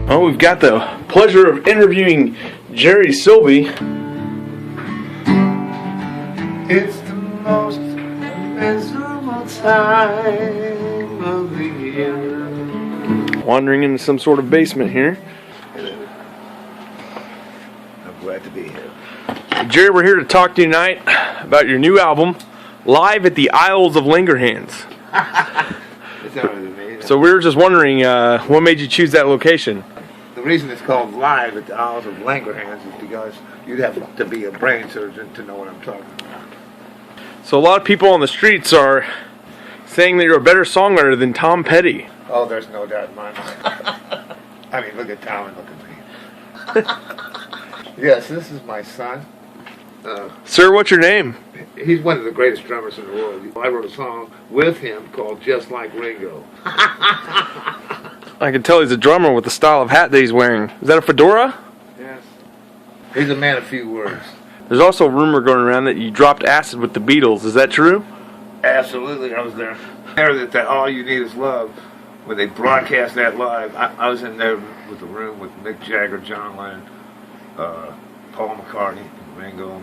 Well, we've got the pleasure of interviewing Gerry Sylvy. It's the most miserable time of the year. Wandering into some sort of basement here. I'm glad to be here. Gerry, we're here to talk to you tonight about your new album, Live at the Isles of Langerhans. It's already made. So we were just wondering, what made you choose that location? The reason it's called Live at the Isles of Langerhans is because you'd have to be a brain surgeon to know what I'm talking about. So a lot of people on the streets are saying that you're a better songwriter than Tom Petty. Oh, there's no doubt in my mind. I mean, look at Tom and look at me. Yes, this is my son. Sir, what's your name? He's one of the greatest drummers in the world. I wrote a song with him called Just Like Ringo. I can tell he's a drummer with the style of hat that he's wearing. Is that a fedora? Yes. He's a man of few words. There's also a rumor going around that you dropped acid with the Beatles. Is that true? Absolutely, I was there. That All You Need Is Love, when they broadcast that live, I was in there with the room with Mick Jagger, John Lennon, Paul McCartney, Ringo,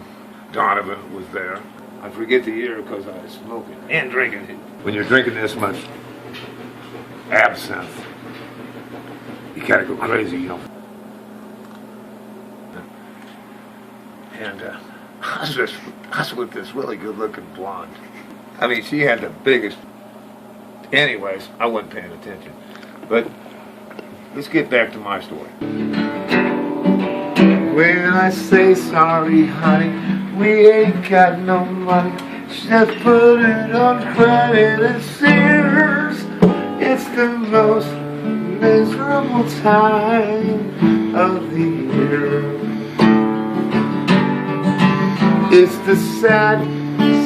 Donovan was there. I forget the year because I was smoking and drinking it. When you're drinking this much absinthe, you gotta go crazy, you know. And I was with this really good-looking blonde. I mean, she had the biggest. Anyways, I wasn't paying attention. But let's get back to my story. When I say sorry, honey, we ain't got no money. Just put it on credit and Sears. It's the most miserable time of the year. It's the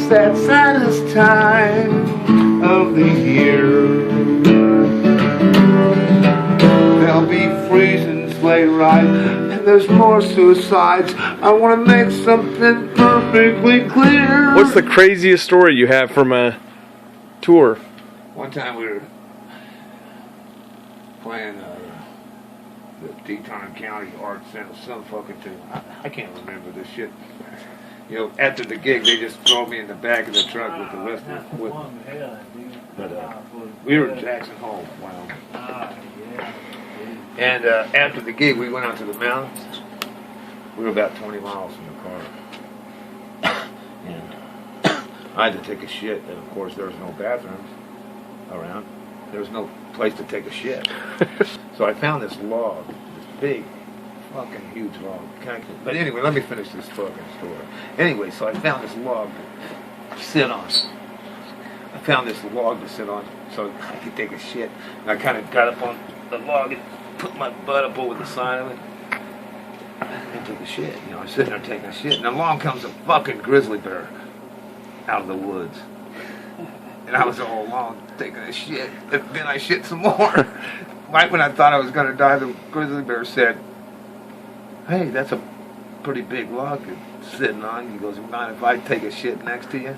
saddest time of the year. There'll be freezing sleigh rides, and there's more suicides. I want to make something perfectly clear. What's the craziest story you have from a tour? One time we were playing the Teton County Arts Center, some fucking thing. I can't remember this shit. You know, after the gig, they just throw me in the back of the truck with the rest of the equipment. But we were in Jackson Hole, Wyoming. And after the gig, we went out to the mountains. We were about 20 miles from the car. And I had to take a shit. And, of course, there was no bathrooms around. There was no place to take a shit. So I found this log, this big, fucking huge log. But anyway, let me finish this fucking story. Anyway, so I found this log to sit on. I found this log to sit on so I could take a shit. And I kind of got up on the log and put my butt up over the side of it and took a shit. You know, I'm sitting there taking a shit, and along comes a fucking grizzly bear out of the woods. And I was all alone taking a shit. And then I shit some more. Right when I thought I was going to die, the grizzly bear said, "Hey, that's a pretty big log you're sitting on." He goes, "You mind if I take a shit next to you?"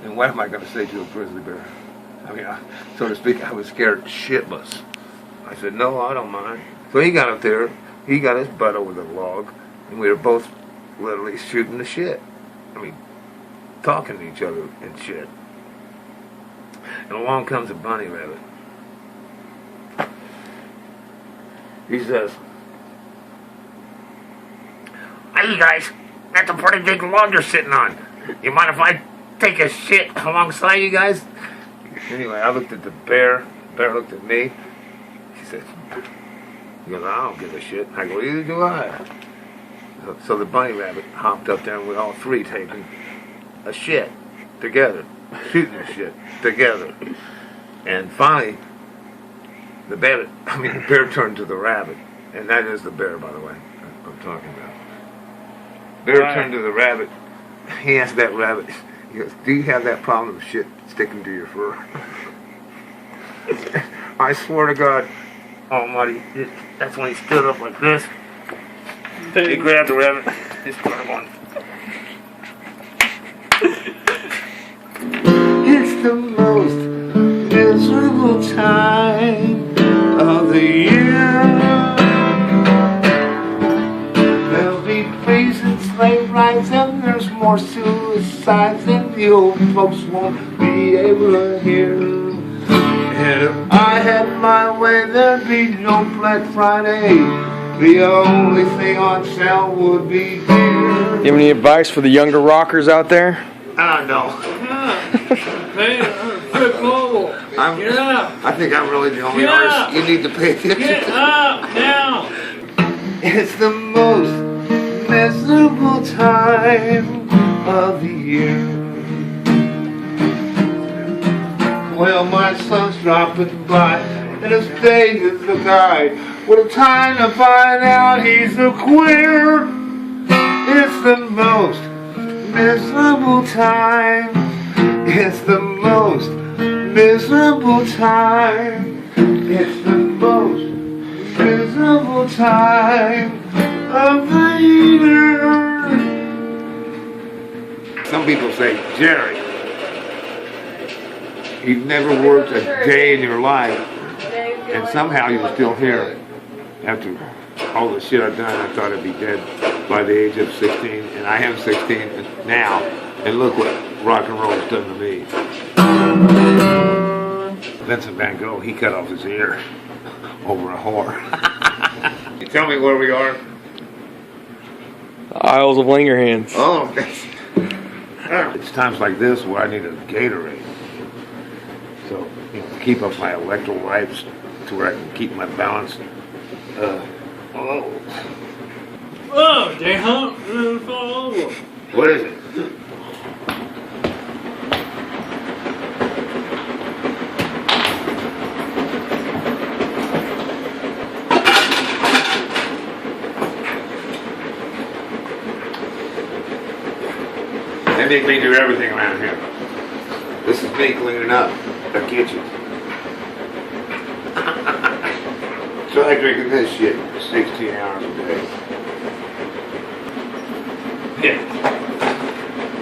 And what am I going to say to a grizzly bear? I mean, so to speak, I was scared shitless. I said, "No, I don't mind." So he got up there, he got his butt over the log, and we were both literally shooting the shit. I mean, talking to each other and shit. And along comes a bunny rabbit. He says, "Hey, you guys, that's a pretty big log you're sitting on. You mind if I take a shit alongside you guys?" Anyway, I looked at the bear. The bear looked at me. He said, he goes, "I don't give a shit." I go, "Either do I." So the bunny rabbit hopped up there, and we all three taking a shit together, shooting a shit together. And finally, the bear turned to the rabbit, and that is the bear, by the way, I'm talking about. Bear turned to the rabbit. He asked that rabbit, he goes, "Do you have that problem of shit sticking to your fur?" I swear to God Almighty, that's when he stood up like this. He grabbed the rabbit, he started going. It's the most miserable time of the year. more suicides than the old folks won't be able to hear. And if I had my way, there'd be no Black Friday. The only thing on sale would be beer. You have any advice for the younger rockers out there? I don't know. I think I'm really the only artist you need to pay attention to. Get up now! It's the most miserable time of the year. Well, my son's dropping by, and his day is the guy. What a time to find out he's a queer. It's the most miserable time. It's the most miserable time. It's the most miserable time of the year. Some people say, Gerry, you've never worked a day in your life, and somehow you're still here. After all the shit I've done, I thought I'd be dead by the age of 16, and I am 16 now, and look what rock and roll has done to me. Vincent Van Gogh, he cut off his ear over a whore. You tell me where we are? The Isles of Langerhans. Oh, it's times like this where I need a Gatorade. So, you know, keep up my electrolytes to where I can keep my balance. Oh, they hump and fall over. What is it? They make me do everything around here. This is me cleaning up the kitchen. Try drinking this shit 16 hours a day. Here.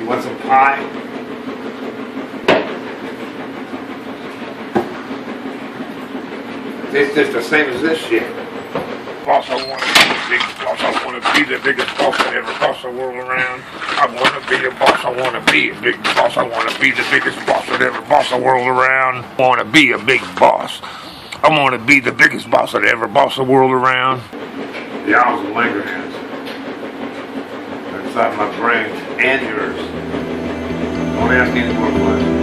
You want some pie? It's just the same as this shit. Boss, I want to be the biggest boss. I want to be the biggest boss that ever bossed the world around. I want to be a boss. I want to be a big boss. I want to be the biggest boss that ever bossed the world around. I want to be a big boss. I want to be the biggest boss that ever bossed the world around. The Isles of Langerhans. They're inside my brain and yours. Don't ask any more questions.